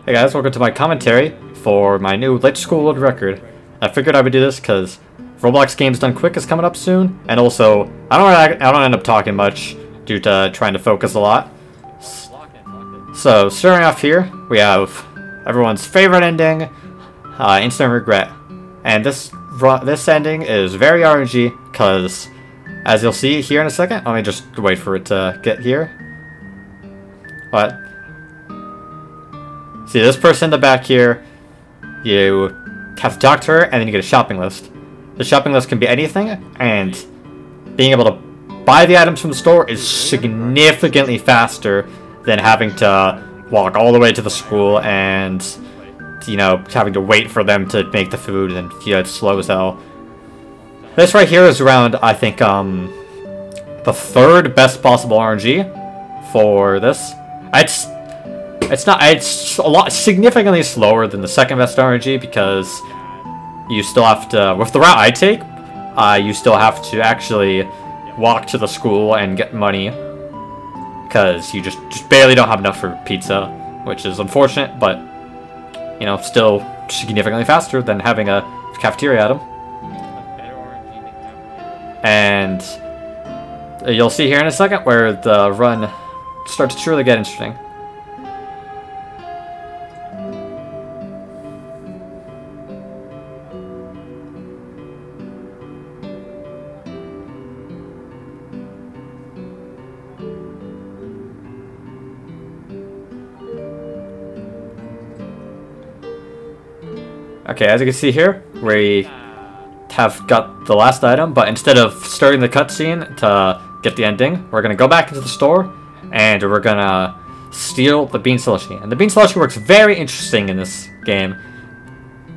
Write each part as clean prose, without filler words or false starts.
Hey guys, welcome to my commentary for my new Lit School World Record. I figured I would do this because Roblox Games Done Quick is coming up soon, and also I don't end up talking much due to trying to focus a lot. So starting off here, we have everyone's favorite ending, Instant Regret, and this ending is very RNG because, as you'll see here in a second, let me just wait for it to get here. But see this person in the back here, you have to talk to her and then you get a shopping list. The shopping list can be anything, and being able to buy the items from the store is significantly faster than having to walk all the way to the school and, you know, having to wait for them to make the food, and it's slow as hell. This right here is around, I think, the third best possible RNG for this. It's a lot significantly slower than the second best RNG because you still have to, with the route I take, you still have to actually walk to the school and get money because you just barely don't have enough for pizza, which is unfortunate, but you know, still significantly faster than having a cafeteria item. And you'll see here in a second where the run starts to truly get interesting. Okay, as you can see here, we have got the last item, but instead of starting the cutscene to get the ending, we're going to go back into the store, and we're going to steal the bean slushy. And the bean slushy works very interesting in this game.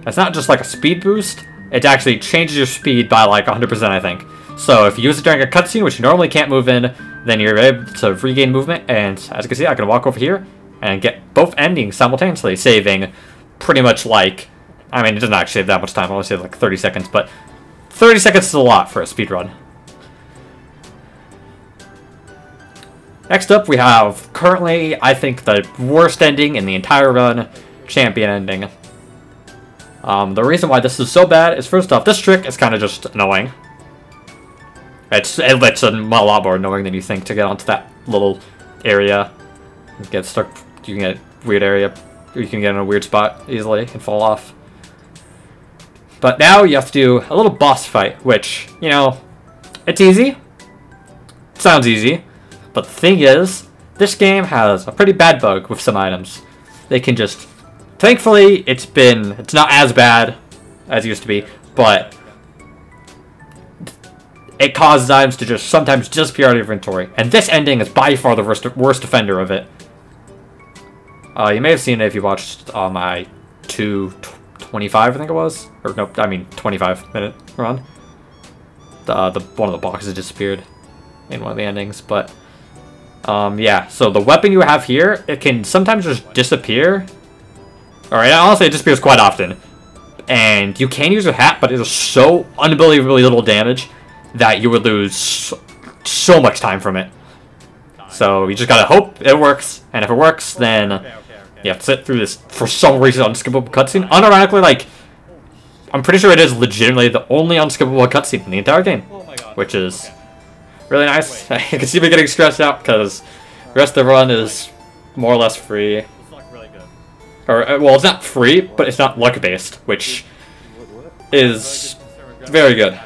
It's not just like a speed boost, it actually changes your speed by like 100%, I think. So if you use it during a cutscene, which you normally can't move in, then you're able to regain movement, and as you can see, I can walk over here and get both endings simultaneously, saving pretty much like, I mean, it doesn't actually save that much time. I only save like 30 seconds, but 30 seconds is a lot for a speedrun. Next up, we have currently, I think, the worst ending in the entire run, champion ending. The reason why this is so bad is, first off, this trick is kind of just annoying. It's a lot more annoying than you think to get onto that little area. You get stuck, you can get a weird area, you can get in a weird spot easily and fall off. But now you have to do a little boss fight, which, you know, it's easy. It sounds easy. But the thing is, this game has a pretty bad bug with some items. They can just, thankfully, it's not as bad as it used to be, but it causes items to just sometimes disappear out of your inventory. And this ending is by far the worst offender of it. You may have seen it if you watched my 2:25, I think it was, or no, I mean 25-minute run. One of the boxes disappeared in one of the endings, but yeah. So the weapon you have here, it can sometimes just disappear. All right, honestly, it disappears quite often, and you can use a hat, but it does so unbelievably little damage that you would lose so much time from it. So you just gotta hope it works, and if it works, then you have to sit through this, for some reason, unskippable cutscene. Unironically, like, I'm pretty sure it is legitimately the only unskippable cutscene in the entire game, which is really nice. I can see me getting stressed out because the rest of the run is more or less free. Or, well, it's not free, but it's not luck-based, which is very good.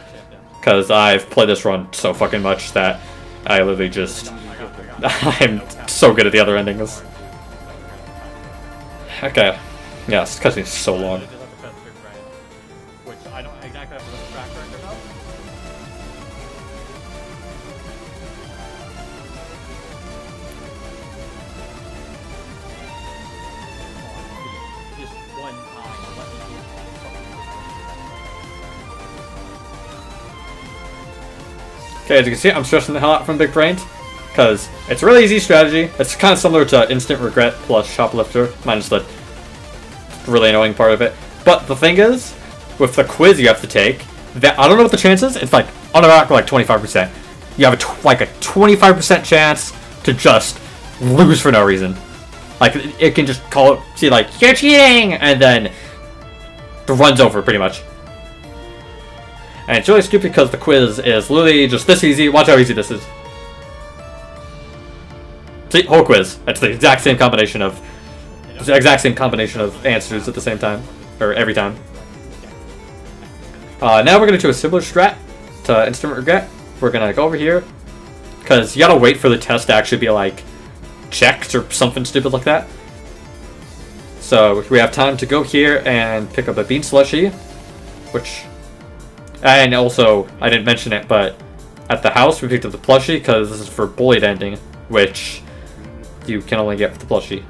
Because I've played this run so fucking much that I literally just, I'm so good at the other endings. Okay. Yeah, this cutscene is so long. Okay, as you can see, I'm stressing the hell out from Big Brains, because it's a really easy strategy. It's kind of similar to Instant Regret plus Shoplifter, minus the really annoying part of it. But the thing is, with the quiz you have to take, that I don't know what the chance is. It's like on a rock like 25%. You have like a 25% chance to just lose for no reason. Like, it can just call it, see, like, you're cheating! And then the run's over, pretty much. And it's really stupid because the quiz is literally just this easy. Watch how easy this is. See, whole quiz. It's the exact same combination of answers at the same time, or every time. Now we're gonna do a similar strat to Instant Regret. We're gonna go over here because you gotta wait for the test to actually be like checked or something stupid like that. So we have time to go here and pick up a bean slushie, which, and also I didn't mention it, but at the house we picked up the plushie because this is for bullied ending, which you can only get with the plushie.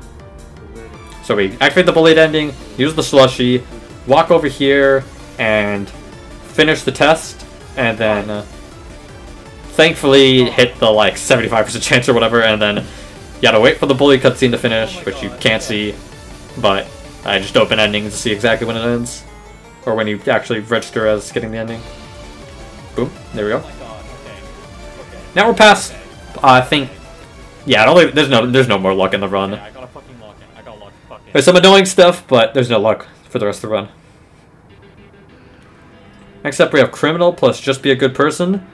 So we activate the bullied ending, use the slushie, walk over here, and finish the test, and then thankfully hit the like 75% chance or whatever, and then you gotta wait for the bully cutscene to finish, which you can't see, but I just open endings to see exactly when it ends, or when you actually register as getting the ending. Boom, there we go. Now we're past, I think, yeah, there's no more luck in the run. Yeah, I got a fucking lock in. I got luck. Fuck it. There's some annoying stuff, but there's no luck for the rest of the run. Next up, we have Criminal plus Just Be a Good Person,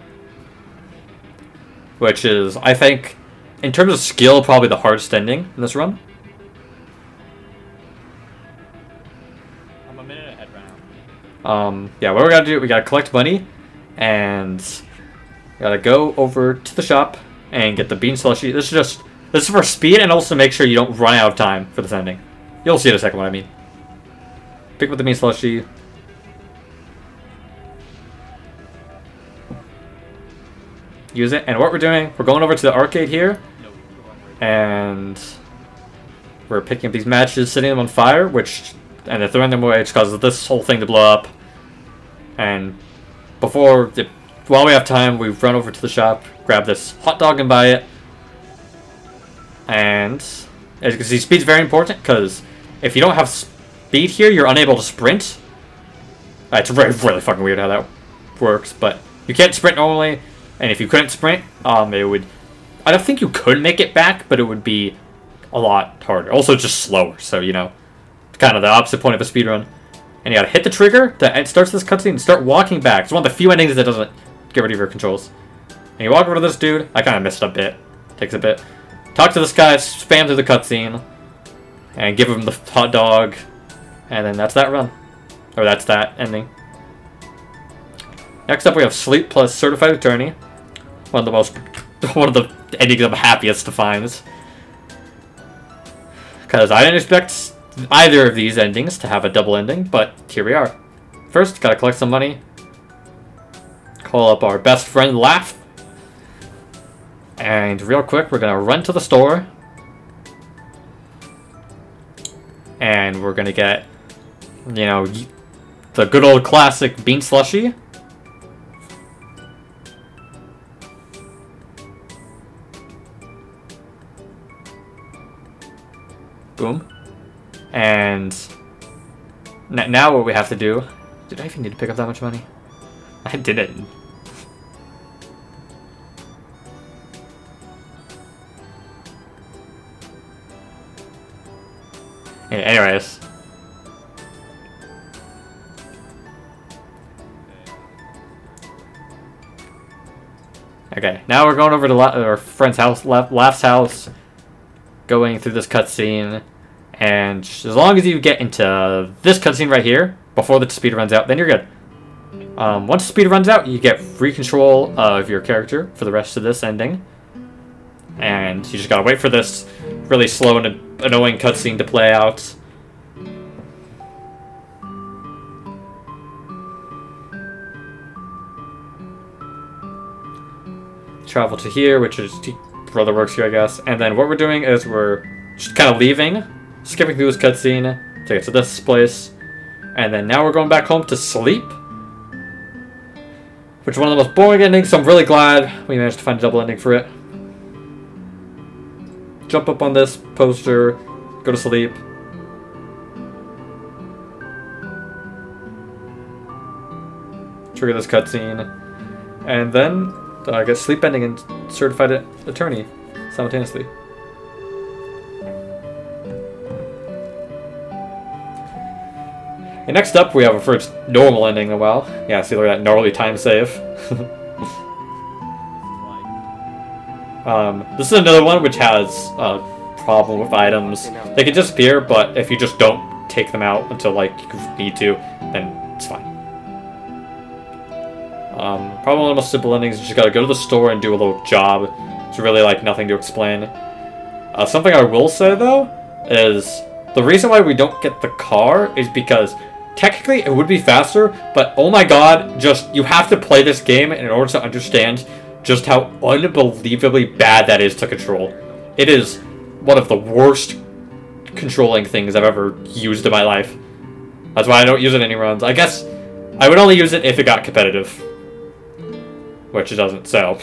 which is, I think, in terms of skill, probably the hardest ending in this run. I'm a minute ahead right now. Yeah, what we gotta do, we gotta collect money, and we gotta go over to the shop and get the bean slushie. This is for speed, and also make sure you don't run out of time for this ending. You'll see in a second what I mean. Pick up the bean slushie. Use it, and what we're doing, we're going over to the arcade here, and we're picking up these matches, setting them on fire, and they're throwing them away, which causes this whole thing to blow up. And while we have time, we run over to the shop, grab this hot dog and buy it. And as you can see, speed's very important, because if you don't have speed here, you're unable to sprint. It's really fucking weird how that works, but you can't sprint normally. And if you couldn't sprint, I don't think you could make it back, but it would be a lot harder. Also, just slower, so, you know, kind of the opposite point of a speedrun. And you gotta hit the trigger that starts this cutscene and start walking back. It's one of the few endings that doesn't get rid of your controls. And you walk over to this dude. I kind of missed a bit. Takes a bit. Talk to this guy, spam through the cutscene, and give him the hot dog. And then that's that run. Or that's that ending. Next up, we have Sleep plus Certified Attorney. One of the endings I'm happiest to find. Because I didn't expect either of these endings to have a double ending, but here we are. First, gotta collect some money. Call up our best friend, Laugh. And real quick, we're gonna run to the store. And we're gonna get, you know, the good old classic bean slushie. Boom. And now what we have to do... Did I even need to pick up that much money? I didn't. Anyways. Okay, now we're going over to our friend's house, Laugh's house, going through this cutscene, and as long as you get into this cutscene right here, before the speed runs out, then you're good. Once the speed runs out, you get free control of your character for the rest of this ending. And you just gotta wait for this really slow and annoying cutscene to play out. Travel to here, which is Brother Works here, I guess. And then what we're doing is we're just kind of leaving, skipping through this cutscene to get to this place. And then now we're going back home to sleep, which is one of the most boring endings, so I'm really glad we managed to find a double ending for it. Jump up on this poster, go to sleep. Trigger this cutscene. And then get sleep ending and certified attorney simultaneously. And next up, we have our first normal ending in a while. Yeah, see, look at that gnarly time save. This is another one which has a problem with items. They can disappear, but if you just don't take them out until like you need to, then it's fine. Probably one of the most simple endings. You just gotta go to the store and do a little job. It's really like nothing to explain. Something I will say though is the reason why we don't get the car is because technically it would be faster, but oh my god, just you have to play this game in order to understand just how unbelievably bad that is to control. It is one of the worst controlling things I've ever used in my life. That's why I don't use it in any runs. I guess I would only use it if it got competitive. Which it doesn't, so.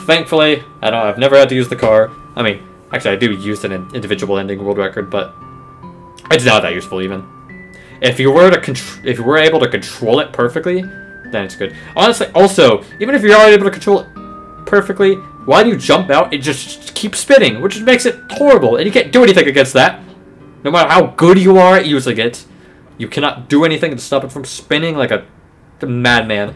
Thankfully, I've never had to use the car. I mean, actually I do use an individual ending world record, but it's not that useful even. If you were able to control it perfectly, then it's good. Honestly, also, even if you're already able to control it perfectly, why do you jump out? It just keeps spinning, which makes it horrible, and you can't do anything against that. No matter how good you are at using it, you cannot do anything to stop it from spinning like a madman.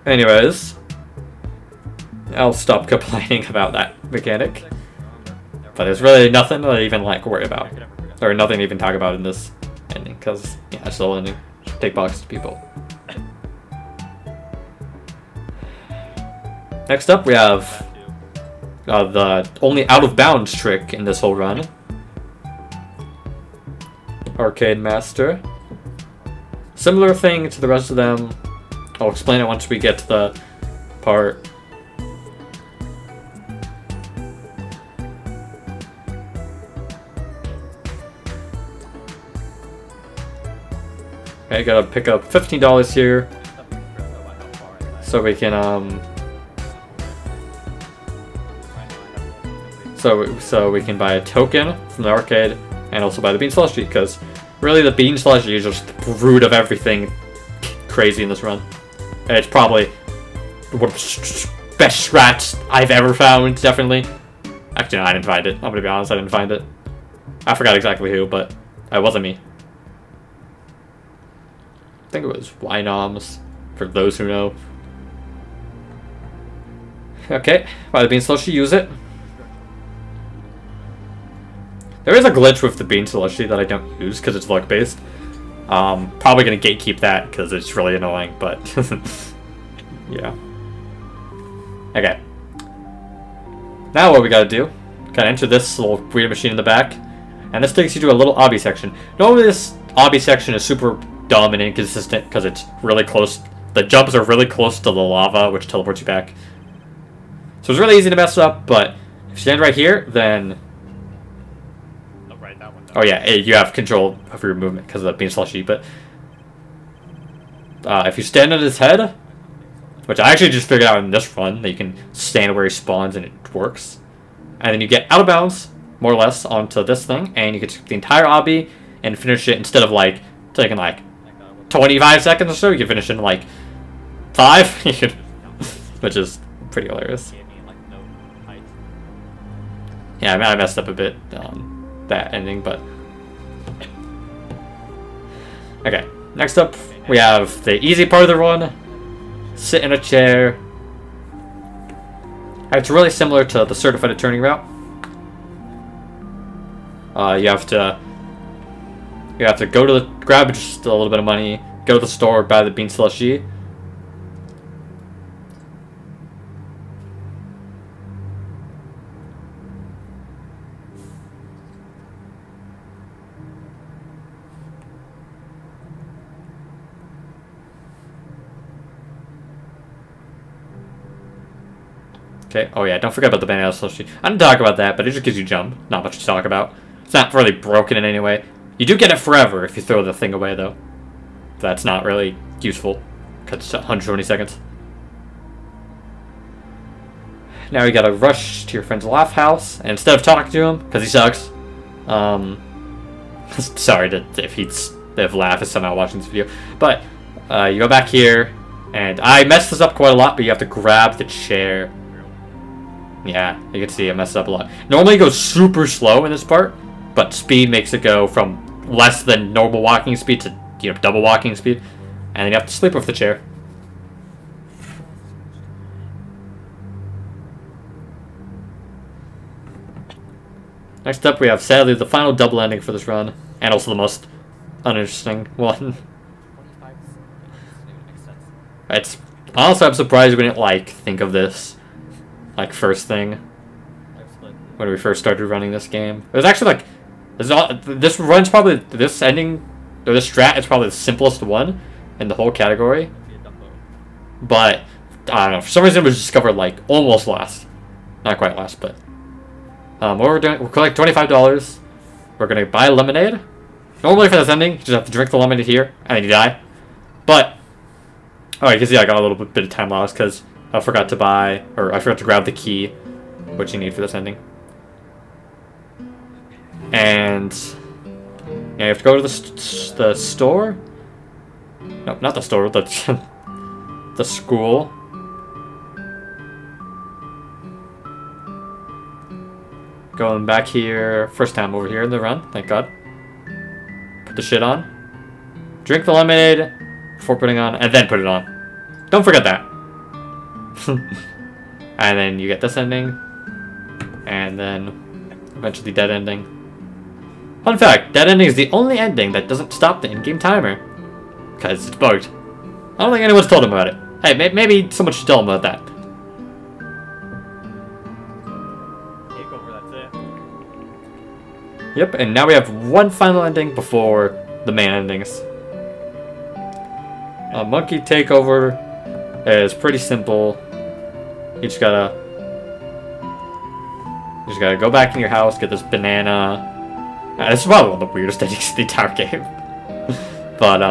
Anyways, I'll stop complaining about that mechanic. But there's really nothing to even like worry about, or nothing to even talk about in this ending, because yeah, it's the whole ending. Take boxes to people. Next up, we have the only out of bounds trick in this whole run. Arcade Master. Similar thing to the rest of them. I'll explain it once we get to the part. Okay, gotta pick up $15 here, so we can so we can buy a token from the arcade and also buy the bean slushy, because really the bean slushy is just the root of everything crazy in this run. And it's probably one of the best strats I've ever found, definitely. Actually, no, I didn't find it. I'm gonna be honest, I didn't find it. I forgot exactly who, but it wasn't me. I think it was Wynoms, for those who know. Okay, buy the bean slushy, use it. There is a glitch with the bean slushy that I don't use because it's luck based. Probably gonna gatekeep that because it's really annoying, but yeah. Okay. Now what we gotta do? Gotta enter this little weird machine in the back, and this takes you to a little obby section. Normally this obby section is super dumb and inconsistent because it's really close. The jumps are really close to the lava, which teleports you back. So it's really easy to mess up, but if you stand right here, then oh yeah, you have control of your movement because of the bean slushy, but if you stand on his head, which I actually just figured out in this run, that you can stand where he spawns and it works, and then you get out of bounds, more or less, onto this thing, and you can take the entire obby and finish it instead of like taking like 25 seconds or so, you can finish in like 5, you could, which is pretty hilarious. Yeah, I messed up a bit that ending, but okay. Next up, we have the easy part of the run. Sit in a chair. It's really similar to the certified attorney route. You have to go to grab just a little bit of money, go to the store, buy the bean slushy. Okay, oh yeah, don't forget about the banana slushy. I didn't talk about that, but it just gives you jump. Not much to talk about. It's not really broken in any way. You do get it forever if you throw the thing away, though. That's not really useful, because it's 120 seconds. Now you gotta rush to your friend's laugh house, and instead of talking to him, because he sucks, sorry if Laugh is somehow watching this video, but you go back here, and I messed this up quite a lot, but you have to grab the chair. Yeah, you can see it messes up a lot. Normally it goes super slow in this part, but speed makes it go from less than normal walking speed to, you know, double walking speed. And then you have to sleep with the chair. Next up, we have, sadly, the final double ending for this run, and also the most uninteresting one. It's honestly, I'm surprised we didn't like think of this like first thing when we first started running this game. It was actually like this run's probably this ending or this strat is probably the simplest one in the whole category. But I don't know, for some reason it was discovered like almost last, not quite last, but. What we're doing, we'll collect $25. We're gonna buy lemonade. Normally for this ending, you just have to drink the lemonade here, and then you die. But, oh, you can see I got a little bit of time loss because I forgot to buy, or I forgot to grab the key, which you need for this ending. And, yeah, you have to go to the store? No, not the store, the school. Going back here, first time over here in the run, thank God. Put the shit on. Drink the lemonade before putting on, and then put it on. Don't forget that. And then you get this ending, and then eventually dead ending. Fun fact, dead ending is the only ending that doesn't stop the in-game timer. Because it's bugged. I don't think anyone's told him about it. Hey, maybe someone should tell him about that. Yep, and now we have one final ending before the main endings. A monkey takeover is pretty simple. You just gotta go back in your house, get this banana. This is probably one of the weirdest endings in the entire game. But you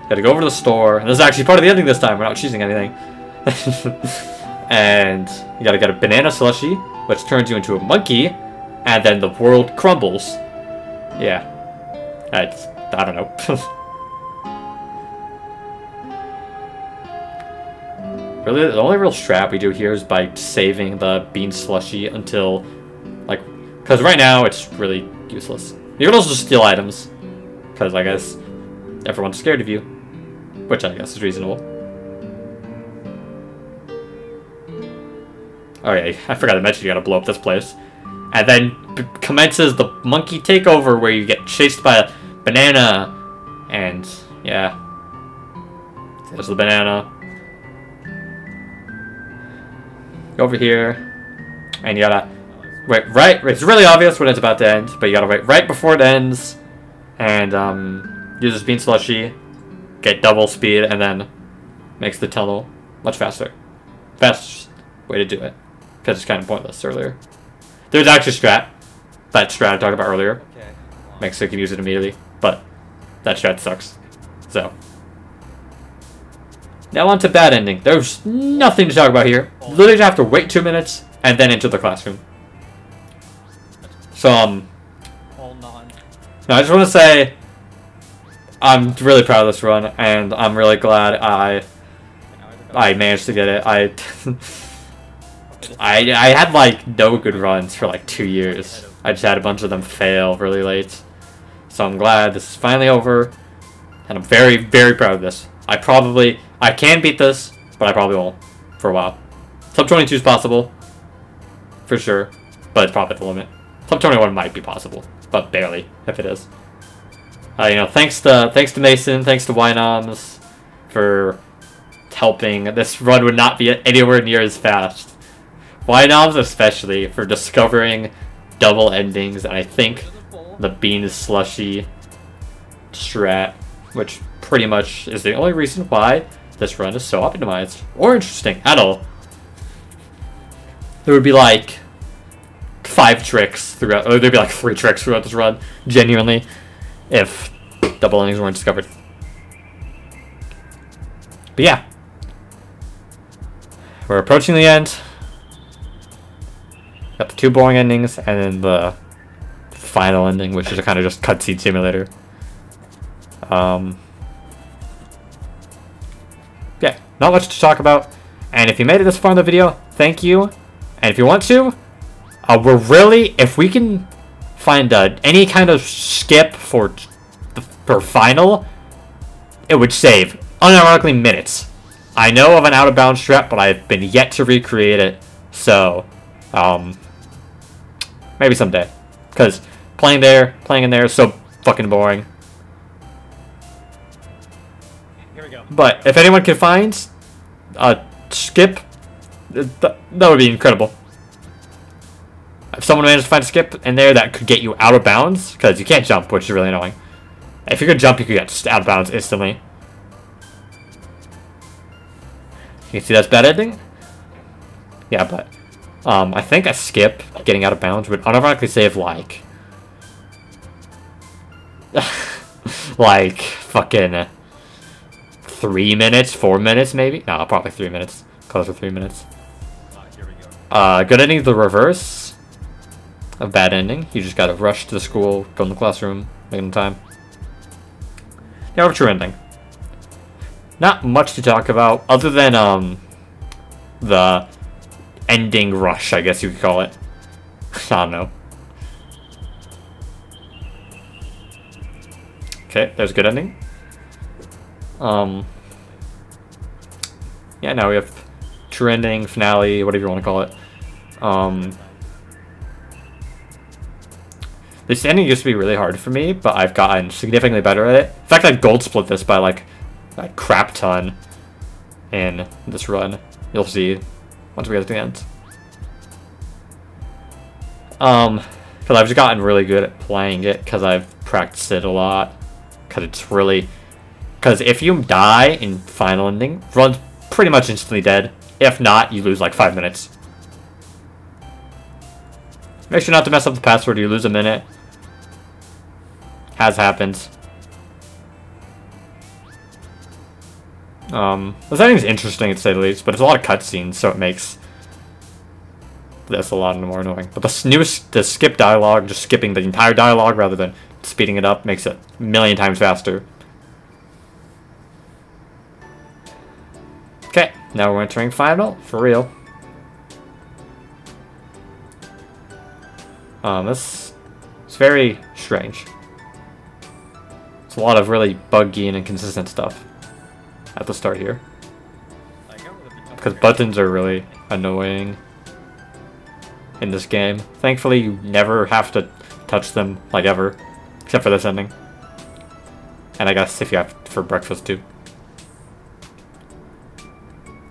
gotta go over to the store. And this is actually part of the ending this time. We're not choosing anything. And you gotta get a banana slushie, which turns you into a monkey. And then the world crumbles. Yeah. I don't know. Really, the only real strat we do here is by saving the bean slushie until, like, because right now it's really useless. You can also just steal items, because I guess everyone's scared of you, which I guess is reasonable. Oh yeah, I forgot to mention you gotta blow up this place. And then commences the monkey takeover where you get chased by a banana. And, yeah. There's the banana. Go over here. And you gotta wait right. It's really obvious when it's about to end, but you gotta wait right before it ends. And, use this bean slushie. Get double speed, and then makes the tunnel much faster. Fastest way to do it. Because it's kind of pointless earlier. There's actually that strat I talked about earlier. Okay. Makes so you can use it immediately, but that strat sucks. So. Now on to bad ending. There's nothing to talk about here. Literally just have to wait 2 minutes, and then enter the classroom. So, no, I just want to say, I'm really proud of this run, and I'm really glad I managed to get it. I had like no good runs for like 2 years. I just had a bunch of them fail really late. So I'm glad this is finally over. And I'm very, very proud of this. I can beat this, but I probably won't for a while. Sub 22 is possible. For sure. But it's probably the limit. Sub 21 might be possible, but barely, if it is. You know, thanks to Mason, thanks to Wynoms for helping. This run would not be anywhere near as fast. Wynoms especially for discovering double endings, and I think the bean slushie strat, which pretty much is the only reason why this run is so optimized or interesting at all. There would be like 5 tricks throughout, or there'd be like 3 tricks throughout this run, genuinely, if double endings weren't discovered. But yeah, we're approaching the end. Got the 2 boring endings, and then the final ending, which is a kind of just cutscene simulator. Yeah, not much to talk about. And if you made it this far in the video, thank you. And if you want to, we're really, if we can find any kind of skip for final, it would save unironically minutes. I know of an out of bounds strat, but I've been yet to recreate it. So, maybe someday. Because playing in there is so fucking boring. Here we go. But if anyone can find a skip, that would be incredible. If someone managed to find a skip in there that could get you out of bounds, because you can't jump, which is really annoying. If you could jump, you could get just out of bounds instantly. You can see that's bad ending? Yeah, but I think a skip getting out of bounds would unironically save like like fucking 3 minutes, 4 minutes maybe? No, probably 3 minutes. Closer to 3 minutes. Here we go. Good ending is the reverse of bad ending. You just gotta rush to the school, go in the classroom, make it on time. Now, true ending. Not much to talk about other than the ending rush, I guess you could call it. I don't know. Okay, there's a good ending. Yeah, now we have true ending, finale, whatever you want to call it. This ending used to be really hard for me, but I've gotten significantly better at it. In fact, I gold split this by like a crap ton in this run. You'll see once we get to the end. Because I've just gotten really good at playing it because I've practiced it a lot. Because it's really... Because if you die in final ending, run's pretty much instantly dead. If not, you lose like 5 minutes. Make sure not to mess up the password, you lose a minute. Has happened. This ending's interesting to say the least, but it's a lot of cutscenes, so it makes this a lot more annoying. But the skip dialogue, just skipping the entire dialogue rather than speeding it up, makes it a million times faster. Okay, now we're entering final, for real. This is very strange. It's a lot of really buggy and inconsistent stuff at the start here. Because buttons are really annoying in this game. Thankfully, you never have to touch them, like ever. Except for this ending. And I guess if you have for breakfast too.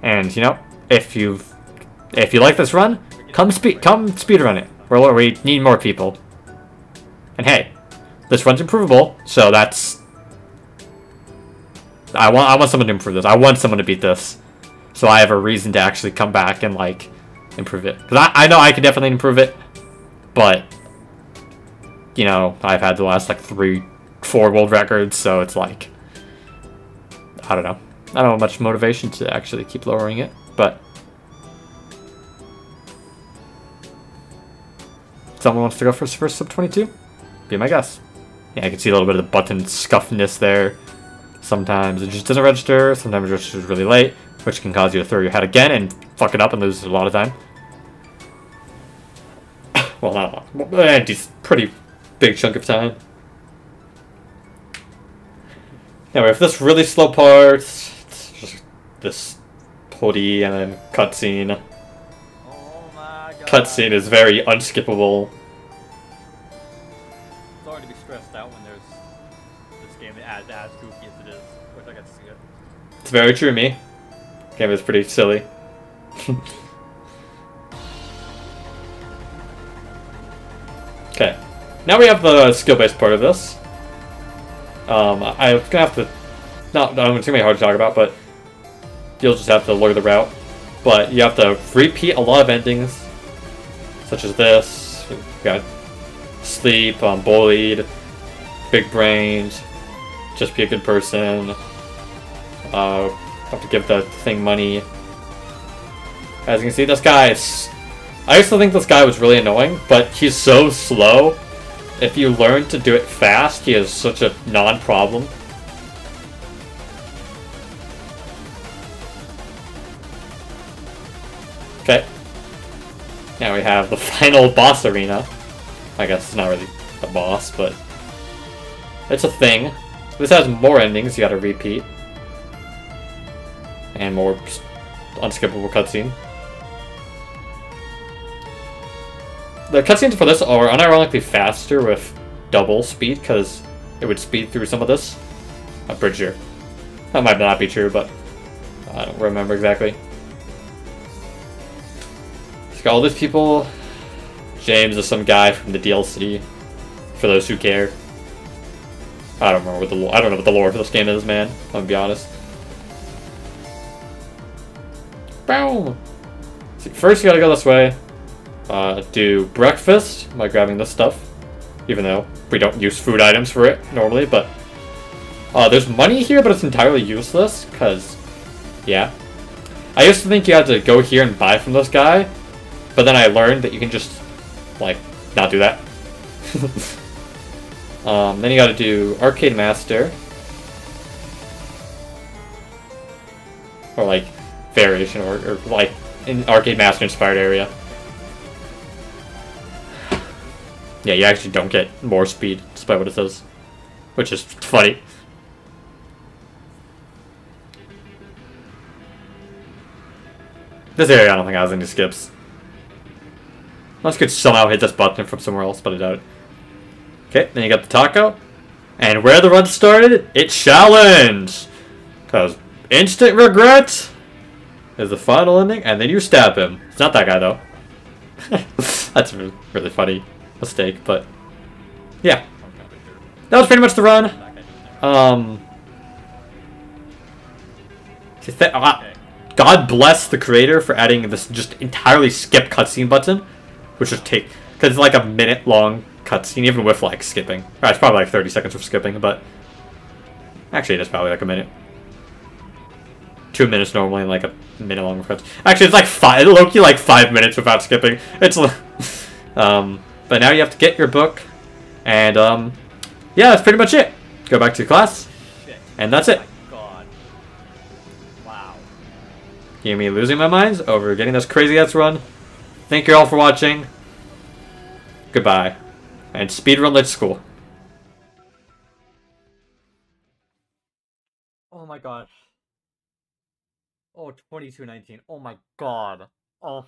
And, you know, if you like this run, come speedrun it. We need more people. And hey, this run's improvable, so that's... I want someone to improve this. I want someone to beat this. So I have a reason to actually come back and, like, improve it. Because I know I can definitely improve it, but, you know, I've had the last, like, 3-4 world records, so it's like... I don't know. I don't have much motivation to actually keep lowering it, but... Someone wants to go first sub 22? Be my guess. Yeah, I can see a little bit of the button scuffness there. Sometimes it just doesn't register, sometimes it registers really late, which can cause you to throw your head again and fuck it up and lose a lot of time. Well, not a lot. A pretty big chunk of time. Now we have this really slow part. It's just this putty and then cutscene. Cutscene is very unskippable. It's hard to be stressed out when there's this game as goofy as it is. Which I got to see it. It's very true, me. Game is pretty silly. Okay, now we have the skill-based part of this. I'm gonna have to. Not it's gonna be hard to talk about, but you'll just have to look at the route. But you have to repeat a lot of endings. Such as this, we got sleep, bullied, big brains, just be a good person, have to give the thing money. As you can see, this guy is... I used to think this guy was really annoying, but he's so slow. If you learn to do it fast, he is such a non-problem. Okay. Now we have the final boss arena. I guess it's not really a boss, but it's a thing. This has more endings you gotta repeat. And more unskippable cutscene. The cutscenes for this are unironically faster with double speed, because it would speed through some of this. I'm pretty sure. That might not be true, but I don't remember exactly. It's got all these people. James is some guy from the DLC, for those who care. I don't remember what the lore. I don't know what the lore for this game is, man. I'm gonna be honest. Boom. See, first you gotta go this way. Do breakfast by grabbing this stuff, even though we don't use food items for it normally. But there's money here, but it's entirely useless because, yeah. I used to think you had to go here and buy from this guy, but then I learned that you can just like not do that. Then you gotta do Arcade Master. Or like variation or like in Arcade Master inspired area. Yeah, you actually don't get more speed despite what it says. Which is funny. This area I don't think has any skips. Unless you could somehow hit this button from somewhere else, but I doubt it. Okay, then you got the taco. And where the run started, it's challenge! Because instant regret is the final ending, and then you stab him. It's not that guy, though. That's a really funny mistake, but yeah. That was pretty much the run. God bless the creator for adding this just entirely skip cutscene button, which would take, because it's like a minute long cutscene, even with like skipping. Alright, it's probably like 30 seconds of skipping, but actually it is probably like a minute. 2 minutes normally, and like a minute long cutscene. Actually, it's like low-key like 5 minutes without skipping. It's but now you have to get your book, and yeah, that's pretty much it. Go back to class, and that's it. God. Wow. You me losing my mind over getting this crazy ass run. Thank you all for watching. Goodbye. And Speedrun Lit School. Oh my god. Oh, 2219. Oh my god. Oh.